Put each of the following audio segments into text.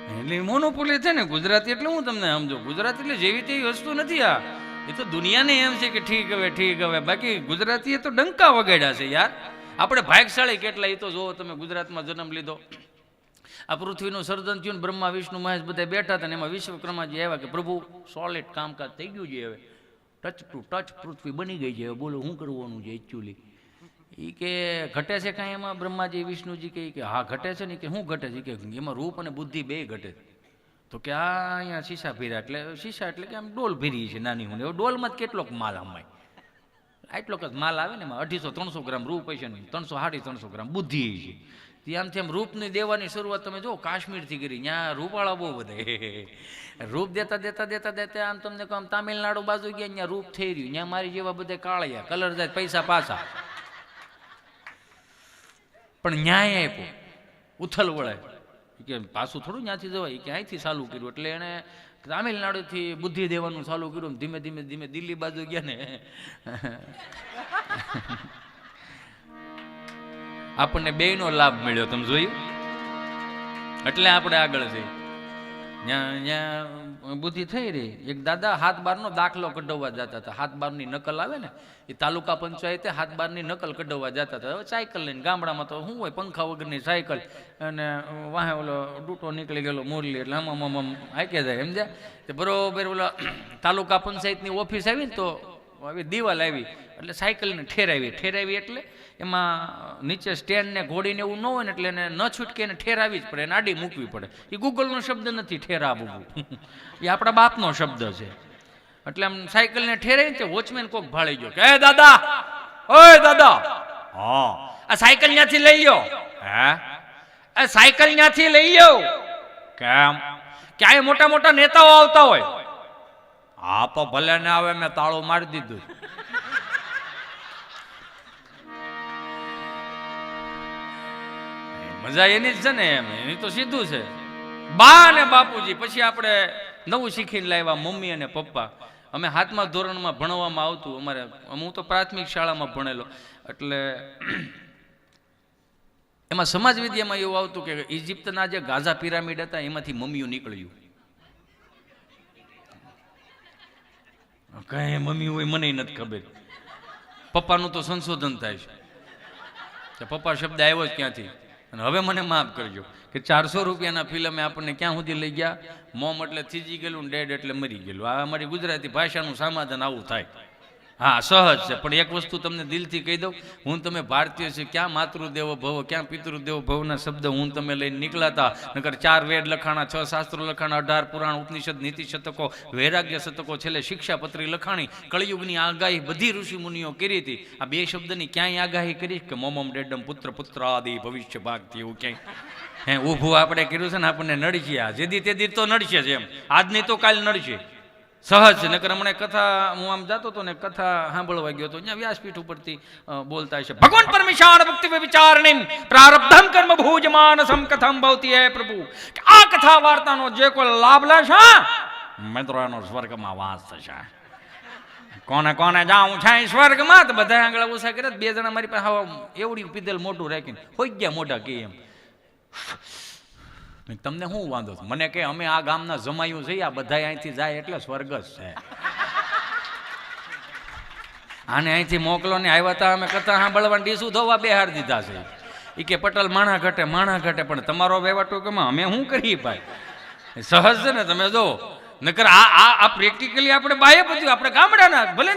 એટલે મોનોપોલી છે ને ગુજરાતી એટલે હું તમને સમજો, ગુજરાતી એટલે જેવી તેવી વસ્તુ નથી. આ એ તો દુનિયાને એમ છે કે ઠીક હવે ઠીક હવે, બાકી ગુજરાતી એ તો ડંકા વગાડ્યા છે યાર. આપણે ભાગશાળી કેટલા, એ તો જોવો તમે, ગુજરાતમાં જન્મ લીધો, આ પૃથ્વીનું સર્જન થયું, બ્રહ્મા વિષ્ણુ મહેશ બધા બેઠા હતા ને એમાં વિશ્વકર્માજી આવ્યા કે પ્રભુ સોલિડ કામકાજ થઈ ગયું છે, હવે ટચ ટુ ટચ પૃથ્વી બની ગઈ છે, હવે બોલો શું કરવાનું છે એકચ્યુઅલી. એ કે ઘટે છે કાંઈ એમાં? બ્રહ્માજી વિષ્ણુજી કે હા ઘટે છે ને. કે શું ઘટે છે? કે એમાં રૂપ અને બુદ્ધિ બે ઘટે. તો કે આ અહીંયા શીશા ફેર્યા, એટલે શીશા એટલે કે આમ ડોલ ફેરી છે નાની હું, એવો ડોલમાં જ કેટલોક માલ આમાય, આટલોક જ માલ આવે ને એમાં 250-300 ગ્રામ રૂપ હોય છે ને 300-350 ગ્રામ બુદ્ધિ છે. આમથી આમ રૂપની દેવાની શરૂઆત તમે જો કાશ્મીરથી કરી, ત્યાં રૂપાળા બહુ બધા રૂપ દેતા દેતા દેતા દેતા આમ તમને કહો આમ તામિલનાડુ બાજુ ગયા, ત્યાં રૂપ થઈ રહ્યું, ત્યાં મારી જેવા બધા કાળિયા કલર જાય, પૈસા પાછા. પણ ન્યાય આપ્યો, ઉથલ વળે કે પાછું થોડું ત્યાંથી જવાય, કે અહીંથી ચાલુ કર્યું. એટલે એણે તામિલનાડુથી બુદ્ધિ દેવાનું ચાલુ કર્યું, ધીમે ધીમે ધીમે દિલ્હી બાજુ ગયા ને આપણને બેયનો લાભ મળ્યો, તમે જોયું? એટલે આપણે આગળ જઈએ. ત્યાં ત્યાં બુદ્ધિ થઈ રહી. એક દાદા 7/12 દાખલો કઢાવવા જતા હતા, 7/12 નકલ આવે ને, એ તાલુકા પંચાયતે 7/12 નકલ કઢાવવા જતા હતા. હવે સાયકલ લઈને, ગામડામાં તો શું હોય, પંખા વગરની સાયકલ, અને વાહે ઓલો ડૂટો નીકળી ગયેલો મુરલી, એટલે આમ હાકે જાય એમ જાય. તે બરોબર ઓલા તાલુકા પંચાયતની ઓફિસ આવી ને, તો આવી દિવાલ આવી, એટલે સાયકલને ઠેરાવી એટલે એમાં નીચે સ્ટેન્ડ ને ઘોડીને એવું ન હોય ને, એટલે એને ન છૂટકે એને ઠેરાવી જ પડે, એને આડી મૂકવી પડે. એ ગૂગલનો શબ્દ નથી ઠેરાવવું, એ આપણા બાપનો શબ્દ છે. એટલે આમ સાયકલને ઠેરાવી ને વોચમેન કોક ભાળી ગયો કે એ દાદા, ઓય દાદા, હા આ સાયકલ ત્યાંથી લઈ લ્યો. હે આ સાયકલ ત્યાંથી લઈ લ્યો? કેમ? ક્યાંય મોટા મોટા નેતાઓ આવતા હોય. હા તો ભલે ને આવે, મેં તાળું મારી દીધું. મજા એની જ છે ને, એમ એની તો સીધું છે. બા અને બાપુજી પછી આપણે નવું શીખીને લાવ્યા, મમ્મી અને પપ્પા. અમે 7મા ધોરણમાં ભણવામાં આવતું અમારે, હું તો પ્રાથમિક શાળામાં ભણેલો, એટલે એમાં સમાજ વિદ્યામાં એવું આવતું કે ઇજિપ્તના જે ગાઝા પિરામિડ હતા એમાંથી મમ્મીઓ નીકળ્યું. કઈ મમ્મી હોય મને નથી ખબર. પપ્પાનું તો સંશોધન થાય છે, પપ્પા શબ્દ આવ્યો જ ક્યાંથી. અને હવે મને માફ કરજો કે 400 રૂપિયાના ફિલ્મે આપણને ક્યાં સુધી લઈ ગયા? મોમ એટલે થીજી ગયેલું, ડેડ એટલે મરી ગયેલું. આ અમારી ગુજરાતી ભાષાનું સમાધાન આવું થાય. હા સહજ છે, પણ એક વસ્તુ તમને દિલથી કહી દઉં, હું તમે ભારતીય છે, ક્યાં માતૃદેવો ભવ, ક્યાં પિતૃદેવો ભવના શબ્દ હું તમે લઈને નીકળાતા. નકર 4 વેદ લખાણા, 6 શાસ્ત્રો લખાણા, 18 પુરાણ, ઉપનિષદ, નીતિ શતકો, વૈરાગ્ય શતકો, છેલ્લે શિક્ષાપત્રી લખાણી, કળિયુગની આગાહી બધી ઋષિ મુનિઓ કરી હતી. આ 2 શબ્દની ક્યાંય આગાહી કરી કે મોમમ ડેડમ પુત્ર પુત્ર આદિ ભવિષ્ય ભાગથી એવું ક્યાંય ઊભું આપણે કર્યું છે ને? આપણને નડશે, આ જેદી તેદી તો નડશે જ, એમ આજની તો કાલ નડશે. સહજ. નકર હમણાં કથા હું આમ જતો હતો ને, કથા સાંભળવા ગયો હતો, ત્યાં વ્યાસપીઠ ઉપરથી બોલતા છે, ભગવાન પરમેશાન ભક્તિ વિચારણીમ પ્રારબ્ધમ કર્મ ભોજમાન સમકથમ ભવતી હે પ્રભુ. આ કથા વાર્તાનો જે કોઈ લાભ લેશે મિત્રો એનો સ્વર્ગમાં વાસ થશે. કોને કોને જાઉં છે સ્વર્ગમાં? તો બધા આંગળા ઓછા કરે. 2 જણા મારી પાસે એવડી પીધેલ મોઢું રાખીને હોઈ ગયા મોઢા કે એમ. તમને શું વાંધો? મને કે અમે આ ગામના જમાયું છે, આ બધા અહીંથી જાય એટલે સ્વર્ગ જ છે. આને અહીંથી મોકલો ને. આવ્યા હતા અમે કથા સાંભળવા, ડીસું ધોવા બેહાડ દીધા છે. એ કે પટેલ માણા ઘટે, પણ તમારો વહેવાટો કે અમે શું કરીએ ભાઈ? સહજ છે ને, તમે જો. નકર આ પ્રેક્ટિકલી આપણે બાહ્ય બધું, આપણે ગામડાના ભલે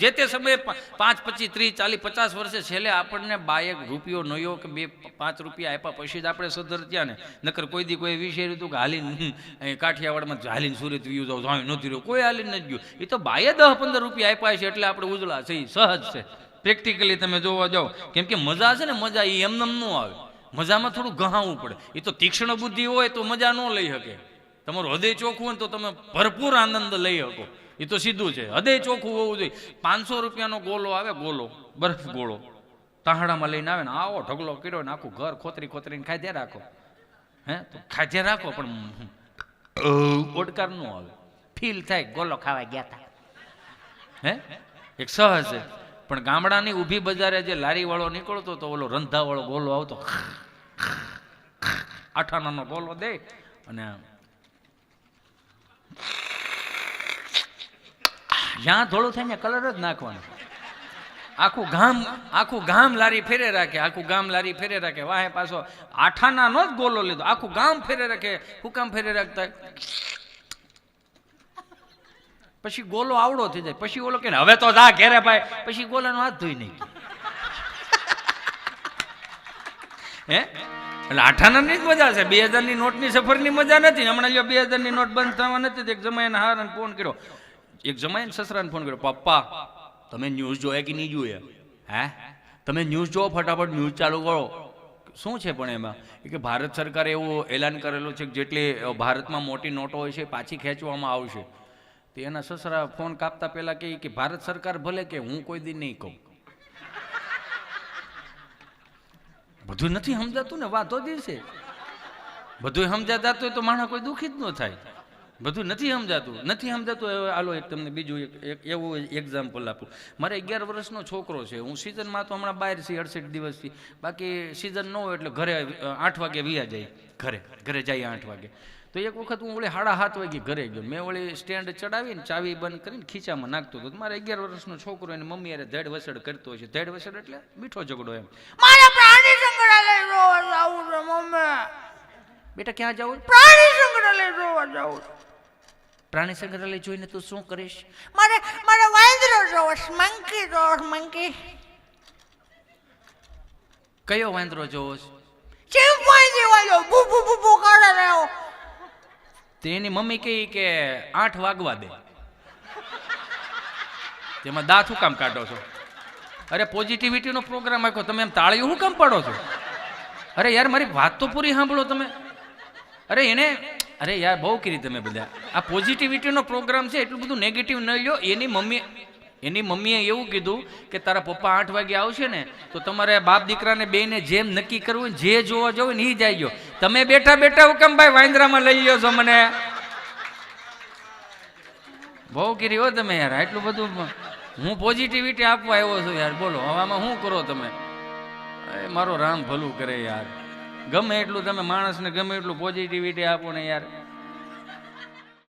જે તે સમયે 5, 25, 30, 40, 50 વર્ષે છેલ્લે આપણને બાહ્ય રૂપિયો નયો કે 2-5 રૂપિયા આપ્યા પછી જ આપણે સુધરત્યા ને. નકર કોઈ દી કોઈ વિષય હતું કે હાલીને કાઠિયાવાડમાં હાલીને સુરત વ્યુ જાવ, જાય નહોતી રહ્યો, કોઈ હાલીને નથી ગયું. એ તો બાહ્ય 10-15 રૂપિયા આપ્યા છે એટલે આપણે ઉજળા છે. સહજ છે. પ્રેક્ટિકલી તમે જોવા જાઓ, કેમ કે મજા છે ને, મજા એ એમને ન આવે. મજામાં થોડું ગહાવવું પડે. એ તો તીક્ષ્ણ બુદ્ધિ હોય તો મજા ન લઈ શકે. તમારું હૃદય ચોખ્ખું હોય તો તમે ભરપૂર આનંદ લઈ શકો. એ તો સીધું છે, હૃદય ચોખ્ખું હોવું જોઈએ. 500 રૂપિયાનો ગોલો આવે, ગોલો બરફ ગોળો તાહડામાં લઈને આવે ને, આવો ઢગલો કર્યો ને આખું ઘર ખોતરીને ખાધ્યા રાખો. હે તો ખાધ્યા રાખો, પણ ઓડકાર ન આવે. ફીલ થાય ગોલો ખાવા ગયા હતા. હે એક સહજ છે. પણ ગામડાની ઊભી બજારે જે લારી વાળો નીકળતો તો ઓલો રંધા વાળો ગોલો આવતો, 8 આનાનો ગોલો દે અને જ્યાં થોડું થાય ને કલર જ નાખવાનો. આખું ગામ લારી ફેરે રાખે, આખું ગામ લારી ફેરે રાખે. વાહે પાછો આઠાના નો જ ગોલો લીધો, આખું ગામ ફેરે રાખે. હું કામ ફેરે રાખતા? પછી ગોલો આવડો થઈ જાય. પછી ઓલો કે હવે તો જા ઘેરે ભાઈ. પછી ગોલાનો હાથ ધોઈ નહીં. હે એટલે આઠાના ની જ મજા છે. 2000ની નોટની સફરની મજા નથી. હમણાં જો 2000ની નોટ બંધ થવા નથી. એક જમાઈને હારાને ફોન કર્યો, એક જમાઈને સસરાને ફોન કર્યો, પપ્પા તમે ન્યૂઝ જોયા કે નહીં જોયા? હે તમે ન્યૂઝ જોવો, ફટાફટ ન્યૂઝ ચાલુ કરો. શું છે પણ એમાં? કે ભારત સરકારે એવું એલાન કરેલું છે કે જેટલી ભારતમાં મોટી નોટો હોય છે પાછી ખેંચવામાં આવશે. તો એના સસરા ફોન કાપતા પહેલા કહે કે ભારત સરકાર ભલે કે હું કોઈ દી નહીં કહું. બધું નથી સમજાતું ને, વાતો દિવસે બધું સમજાતું હોય તો માણસ કોઈ દુઃખી જ ન થાય. બધું નથી સમજાતું. હાલો એક તમને બીજું એક એવું એક્ઝામ્પલ આપું. મારે 11 વર્ષનો છોકરો છે. હું સિઝનમાં તો હમણાં બહાર છીએ 68 દિવસથી. બાકી સિઝન ન હોય એટલે ઘરે 8 વાગે વિયા જાય. ઘરે જઈએ 8 વાગે. તો એક વખત હું વળી 7:30 વાગે ઘરે ગયો. મેં વળી સ્ટેન્ડ ચડાવીને ચાવી બંધ કરીને ખીચામાં નાખતો હતો. મારે 11 વર્ષનો છોકરો એને મમ્મી યારે ધડ વસડ કરતો હોય છે. ધડ વસડ એટલે મીઠો ઝઘડો એમ. મારે પ્રાણી સંગ્રહાલય જોવા જવું છે મમ્મી. બેટા ક્યાં જવું? પ્રાણી સંગ્રહાલય જોવા જવું. પ્રાણી સંગ્રહાલય જોઈને તું શું કરીશ? મારે વાંદરો જોવો, મંકી જોવો. મંકી? કયો વાંદરો જોવો? ચિંપાંજી વાળો બુ બુ બુ બુ કરે રહ્યો. તેની મમ્મી કહી કે 8 વાગવા દે. તેમાં દાંત શું કામ કાઢો છો? અરે પોઝિટિવિટીનો પ્રોગ્રામ આખો, તમે એમ તાળીઓ શું કામ પાડો છો? અરે યાર મારી વાત તો પૂરી સાંભળો તમે. અરે યાર બહુ કરી તમે બધા. આ પોઝિટિવિટીનો પ્રોગ્રામ છે, એટલું બધું નેગેટિવ ન લ્યો. એની મમ્મીએ એવું કીધું કે તારા પપ્પા 8 વાગે આવશે ને તો તમારે બાપ દીકરાને બેને જેમ નક્કી કરવું જે જોવા જવું ને એ જાય. તમે બેઠા બેઠા હુકમ ભાઈ વાંદરામાં લઈ લ્યો છો મને. બહુ કરી હો તમે યાર. આટલું બધું હું પોઝિટિવિટી આપવા આવ્યો છું યાર. બોલો હવે આમાં શું કરો તમે? મારો રામ ભલું કરે યાર. ગમે એટલું તમે માણસને ગમે એટલું પોઝિટિવિટી આપો ને યાર,